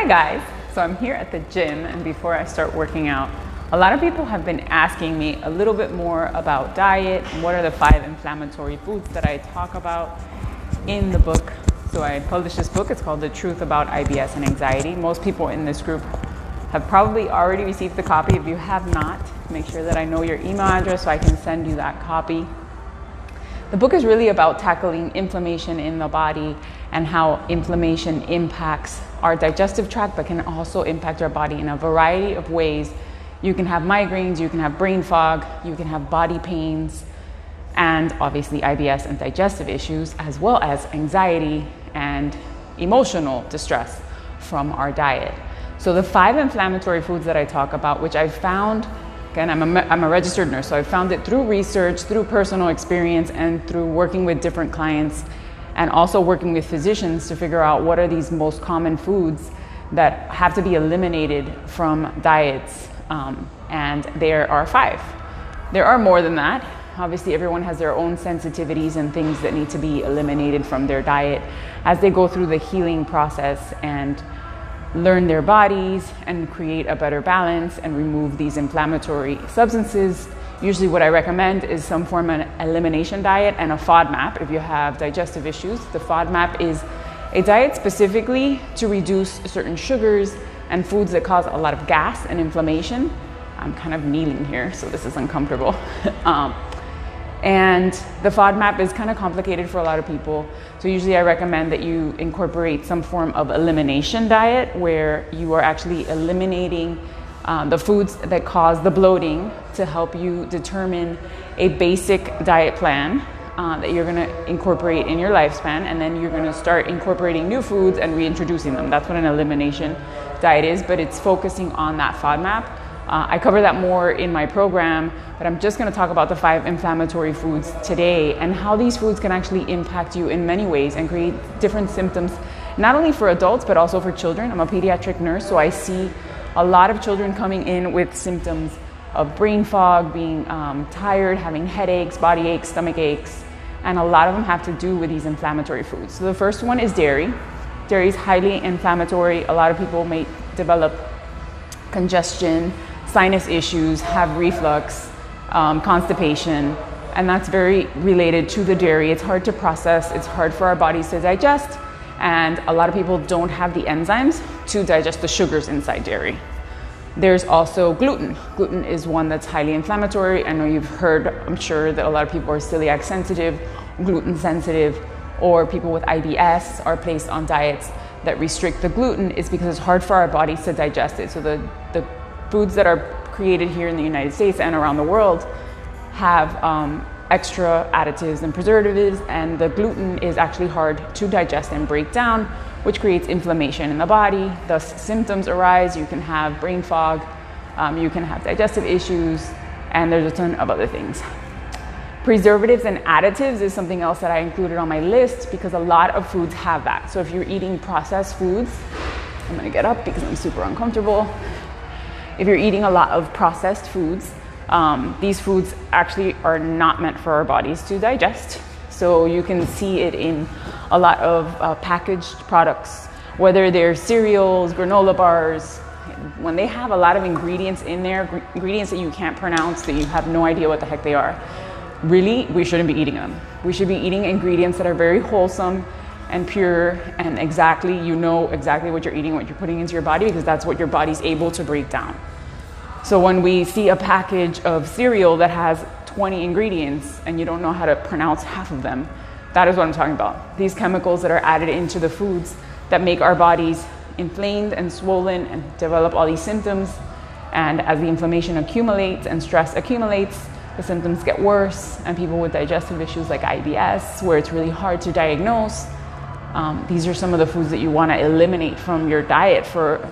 Hi guys, so I'm here at the gym, and before I start working out, a lot of people have been asking me a little bit more about diet and what are the 5 inflammatory foods that I talk about in the book. So I published this book, it's called The Truth About IBS and Anxiety. Most people in this group have probably already received the copy. If you have not, make sure that I know your email address so I can send you that copy. The book is really about tackling inflammation in the body and how inflammation impacts our digestive tract, but can also impact our body in a variety of ways. You can have migraines, you can have brain fog, you can have body pains, and obviously IBS and digestive issues, as well as anxiety and emotional distress from our diet. So the 5 inflammatory foods that I talk about, which I found, again, I'm a registered nurse, so I found it through research, through personal experience, and through working with different clients, and also working with physicians to figure out what are these most common foods that have to be eliminated from diets. And there are 5. There are more than that. Obviously, everyone has their own sensitivities and things that need to be eliminated from their diet as they go through the healing process and learn their bodies and create a better balance and remove these inflammatory substances. Usually what I recommend is some form of elimination diet and a FODMAP if you have digestive issues. The FODMAP is a diet specifically to reduce certain sugars and foods that cause a lot of gas and inflammation. I'm kind of kneeling here, so this is uncomfortable. And the FODMAP is kind of complicated for a lot of people. So usually I recommend that you incorporate some form of elimination diet where you are actually eliminating the foods that cause the bloating to help you determine a basic diet plan that you're gonna incorporate in your lifespan, and then you're gonna start incorporating new foods and reintroducing them. That's what an elimination diet is, but it's focusing on that FODMAP. I cover that more in my program, but I'm just going to talk about the 5 inflammatory foods today and how these foods can actually impact you in many ways and create different symptoms, not only for adults, but also for children. I'm a pediatric nurse, so I see a lot of children coming in with symptoms of brain fog, being tired, having headaches, body aches, stomach aches, and a lot of them have to do with these inflammatory foods. So the first one is dairy. Dairy is highly inflammatory. A lot of people may develop congestion, sinus issues, have reflux, constipation, and that's very related to the dairy. It's hard to process, it's hard for our bodies to digest, and a lot of people don't have the enzymes to digest the sugars inside dairy. There's also gluten. Gluten is one that's highly inflammatory. I know you've heard, I'm sure, that a lot of people are celiac sensitive, gluten sensitive, or people with IBS are placed on diets that restrict the gluten. Is because it's hard for our bodies to digest it. So the foods that are created here in the United States and around the world have extra additives and preservatives, and the gluten is actually hard to digest and break down, which creates inflammation in the body. Thus symptoms arise. You can have brain fog, you can have digestive issues, and there's a ton of other things. Preservatives and additives is something else that I included on my list because a lot of foods have that. So if you're eating processed foods, I'm gonna get up because I'm super uncomfortable. If you're eating a lot of processed foods, these foods actually are not meant for our bodies to digest. So you can see it in a lot of packaged products, whether they're cereals, granola bars. When they have a lot of ingredients in there, ingredients that you can't pronounce, that you have no idea what the heck they are, really, we shouldn't be eating them. We should be eating ingredients that are very wholesome and pure, and you know exactly what you're eating, what you're putting into your body, because that's what your body's able to break down. So when we see a package of cereal that has 20 ingredients and you don't know how to pronounce half of them, that is what I'm talking about. These chemicals that are added into the foods that make our bodies inflamed and swollen and develop all these symptoms. And as the inflammation accumulates and stress accumulates, the symptoms get worse, and people with digestive issues like IBS, where it's really hard to diagnose, these are some of the foods that you want to eliminate from your diet for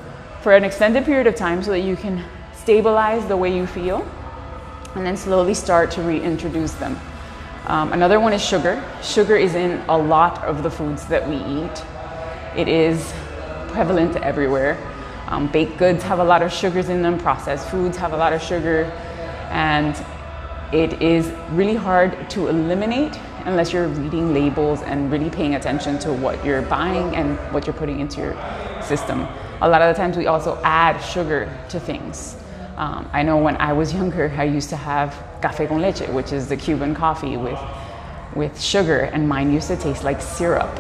an extended period of time so that you can stabilize the way you feel and then slowly start to reintroduce them. Another one is sugar. Sugar is in a lot of the foods that we eat. It is prevalent everywhere. Baked goods have a lot of sugars in them, processed foods have a lot of sugar, and it is really hard to eliminate unless you're reading labels and really paying attention to what you're buying and what you're putting into your system. A lot of the times we also add sugar to things. I know when I was younger, I used to have café con leche, which is the Cuban coffee with sugar, and mine used to taste like syrup.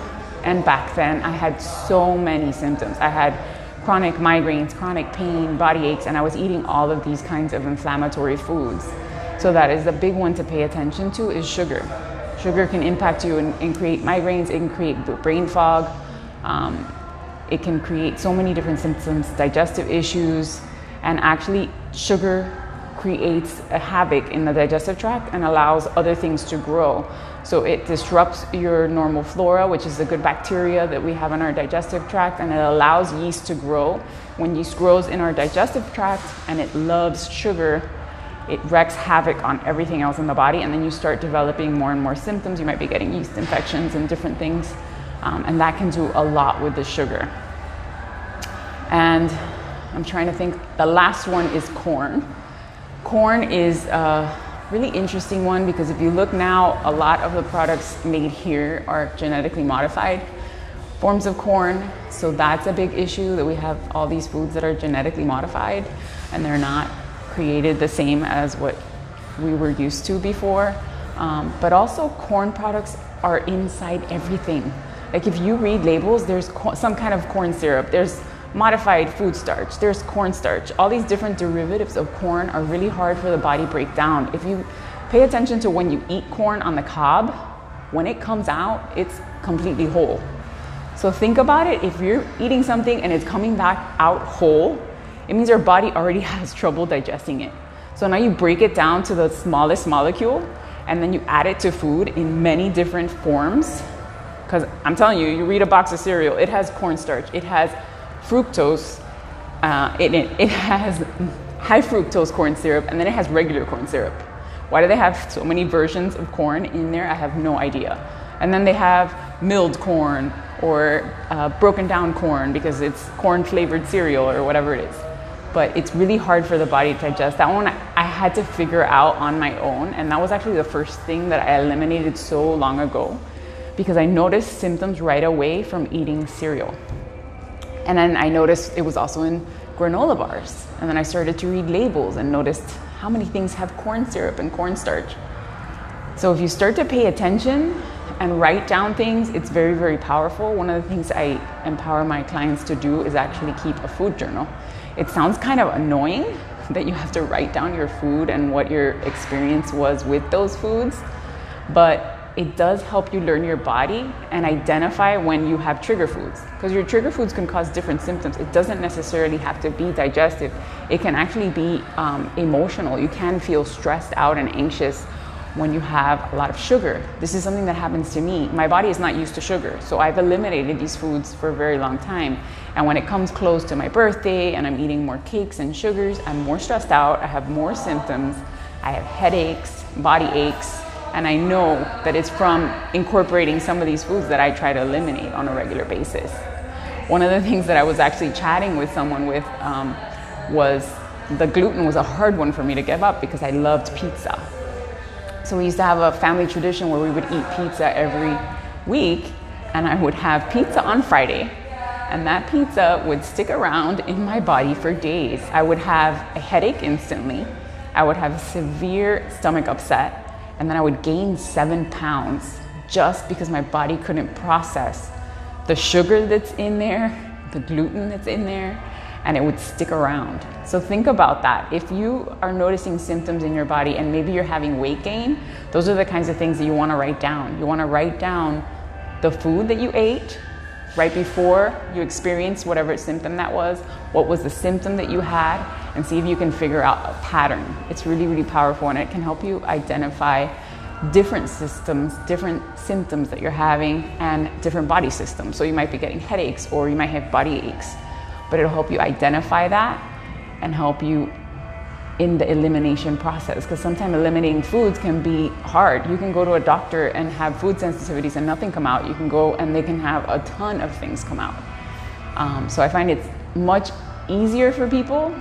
And back then I had so many symptoms. I had chronic migraines, chronic pain, body aches, and I was eating all of these kinds of inflammatory foods. So that is the big one to pay attention to, is sugar. Sugar can impact you and create migraines, it can create brain fog, it can create so many different symptoms, digestive issues, and actually sugar creates a havoc in the digestive tract and allows other things to grow. So it disrupts your normal flora, which is the good bacteria that we have in our digestive tract, and it allows yeast to grow. When yeast grows in our digestive tract and it loves sugar, it wreaks havoc on everything else in the body, and then you start developing more and more symptoms. You might be getting yeast infections and different things, and that can do a lot with the sugar. And I'm trying to think, the last one is corn. Corn is a really interesting one because if you look now, a lot of the products made here are genetically modified forms of corn. So that's a big issue, that we have all these foods that are genetically modified and they're not created the same as what we were used to before. But also corn products are inside everything. Like if you read labels, there's some kind of corn syrup, there's modified food starch, there's cornstarch. All these different derivatives of corn are really hard for the body to break down. If you pay attention to when you eat corn on the cob, when it comes out, it's completely whole. So think about it, if you're eating something and it's coming back out whole, it means your body already has trouble digesting it. So now you break it down to the smallest molecule and then you add it to food in many different forms. Because I'm telling you, you read a box of cereal, it has cornstarch, it has fructose, it has high fructose corn syrup, and then it has regular corn syrup. Why do they have so many versions of corn in there? I have no idea. And then they have milled corn or broken down corn because it's corn flavored cereal or whatever it is. But it's really hard for the body to digest. That one I had to figure out on my own, and that was actually the first thing that I eliminated so long ago because I noticed symptoms right away from eating cereal. And then I noticed it was also in granola bars. And then I started to read labels and noticed how many things have corn syrup and cornstarch. So if you start to pay attention and write down things, it's very, very powerful. One of the things I empower my clients to do is actually keep a food journal. It sounds kind of annoying that you have to write down your food and what your experience was with those foods, but it does help you learn your body and identify when you have trigger foods, because your trigger foods can cause different symptoms. It doesn't necessarily have to be digestive. It can actually be emotional. You can feel stressed out and anxious when you have a lot of sugar. This is something that happens to me. My body is not used to sugar, so I've eliminated these foods for a very long time. And when it comes close to my birthday and I'm eating more cakes and sugars, I'm more stressed out, I have more symptoms, I have headaches, body aches, and I know that it's from incorporating some of these foods that I try to eliminate on a regular basis. One of the things that I was actually chatting with someone with was the gluten was a hard one for me to give up because I loved pizza. So we used to have a family tradition where we would eat pizza every week, and I would have pizza on Friday, and that pizza would stick around in my body for days. I would have a headache instantly, I would have a severe stomach upset, and then I would gain 7 pounds just because my body couldn't process the sugar that's in there, the gluten that's in there, and it would stick around. So think about that. If you are noticing symptoms in your body and maybe you're having weight gain, those are the kinds of things that you want to write down. You want to write down the food that you ate right before you experienced whatever symptom that was, what was the symptom that you had, and see if you can figure out a pattern. It's really, really powerful, and it can help you identify different symptoms that you're having and different body systems. So you might be getting headaches or you might have body aches, but it'll help you identify that and help you in the elimination process, because sometimes eliminating foods can be hard. You can go to a doctor and have food sensitivities and nothing come out. You can go and they can have a ton of things come out. So I find it's much easier for people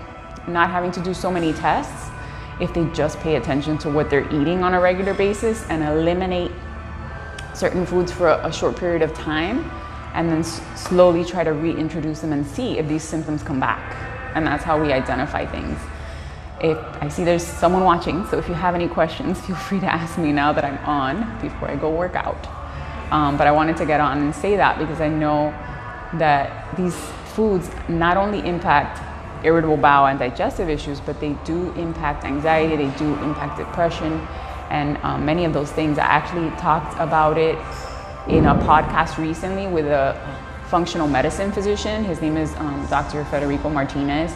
not having to do so many tests if they just pay attention to what they're eating on a regular basis and eliminate certain foods for a short period of time and then slowly try to reintroduce them and see if these symptoms come back. And that's how we identify things. If I see there's someone watching, so if you have any questions, feel free to ask me now that I'm on before I go work out. But I wanted to get on and say that because I know that these foods not only impact irritable bowel and digestive issues, but they do impact anxiety, they do impact depression, and many of those things. I actually talked about it in a podcast recently with a functional medicine physician. His name is Dr. Federico Martinez,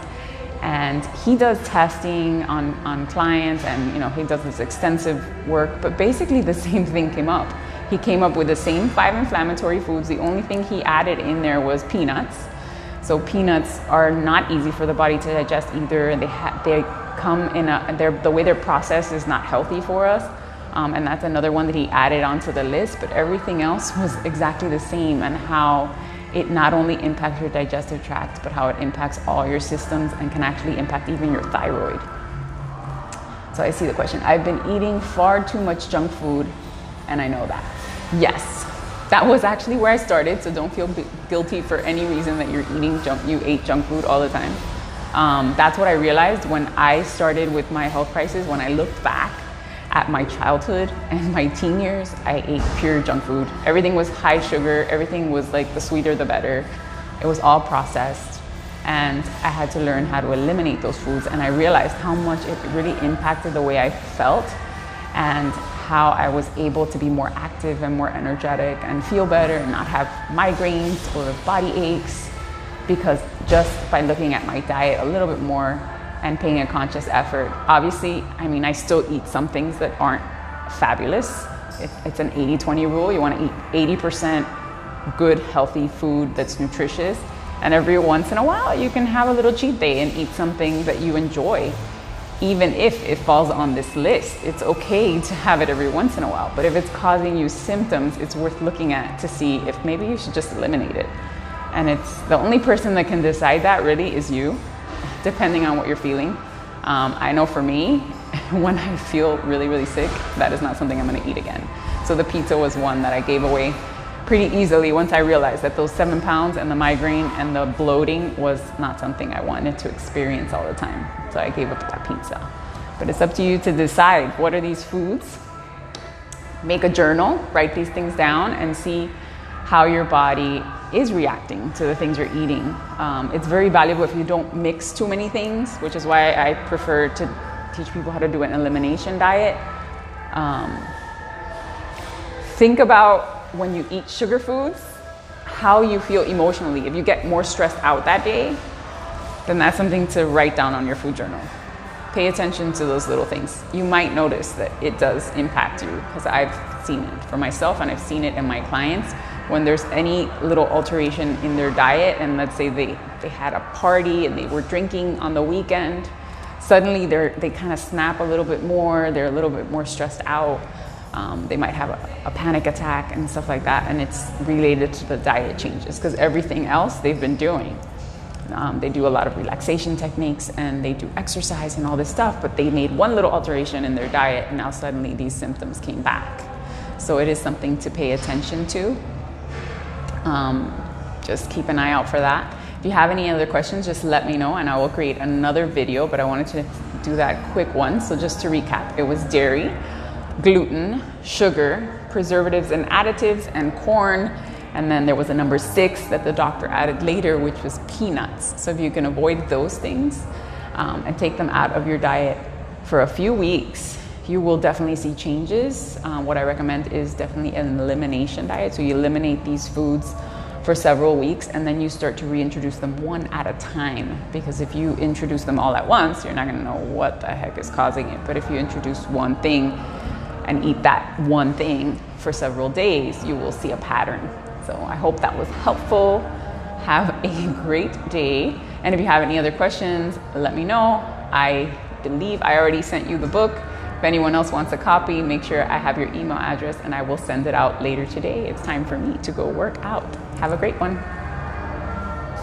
and he does testing on clients, and he does this extensive work, but basically the same thing came up. He came up with the same 5 inflammatory foods. The only thing he added in there was peanuts. So peanuts are not easy for the body to digest either. They come in the way they're processed is not healthy for us. And that's another one that he added onto the list, but everything else was exactly the same, and how it not only impacts your digestive tract, but how it impacts all your systems and can actually impact even your thyroid. So I see the question. I've been eating far too much junk food, and I know that. Yes, that was actually where I started, so don't feel guilty for any reason that you ate junk food all the time. That's what I realized when I started with my health crisis. When I looked back at my childhood and my teen years, I ate pure junk food. Everything was high sugar, everything was like the sweeter the better. It was all processed, and I had to learn how to eliminate those foods, and I realized how much it really impacted the way I felt and how I was able to be more active and more energetic and feel better and not have migraines or body aches, because just by looking at my diet a little bit more and paying a conscious effort. Obviously, I still eat some things that aren't fabulous. It's an 80-20 rule. You want to eat 80% good, healthy food that's nutritious, and every once in a while you can have a little cheat day and eat something that you enjoy. Even if it falls on this list, it's okay to have it every once in a while. But if it's causing you symptoms, it's worth looking at to see if maybe you should just eliminate it. And it's the only person that can decide that really is you, depending on what you're feeling. I know for me, when I feel really, really sick, that is not something I'm gonna eat again. So the pizza was one that I gave away pretty easily once I realized that those 7 pounds and the migraine and the bloating was not something I wanted to experience all the time. So I gave up that pizza. But it's up to you to decide, what are these foods? Make a journal, write these things down, and see how your body is reacting to the things you're eating. It's very valuable if you don't mix too many things, which is why I prefer to teach people how to do an elimination diet. Think about when you eat sugar foods, how you feel emotionally. If you get more stressed out that day, then that's something to write down on your food journal. Pay attention to those little things. You might notice that it does impact you, because I've seen it for myself and I've seen it in my clients. When there's any little alteration in their diet, and let's say they had a party and they were drinking on the weekend, suddenly they kind of snap a little bit more, they're a little bit more stressed out. They might have a panic attack and stuff like that, and it's related to the diet changes, because everything else they've been doing. They do a lot of relaxation techniques and they do exercise and all this stuff, but they made one little alteration in their diet and now suddenly these symptoms came back. So it is something to pay attention to. Just keep an eye out for that. If you have any other questions, just let me know and I will create another video, but I wanted to do that quick one. So just to recap, it was dairy, gluten, sugar, preservatives and additives, and corn. And then there was a number 6 that the doctor added later, which was peanuts. So if you can avoid those things and take them out of your diet for a few weeks, you will definitely see changes. What I recommend is definitely an elimination diet. So you eliminate these foods for several weeks and then you start to reintroduce them one at a time. Because if you introduce them all at once, you're not gonna know what the heck is causing it. But if you introduce one thing and eat that one thing for several days, you will see a pattern. So I hope that was helpful. Have a great day. And if you have any other questions, let me know. I believe I already sent you the book. If anyone else wants a copy, make sure I have your email address and I will send it out later today. It's time for me to go work out. Have a great one.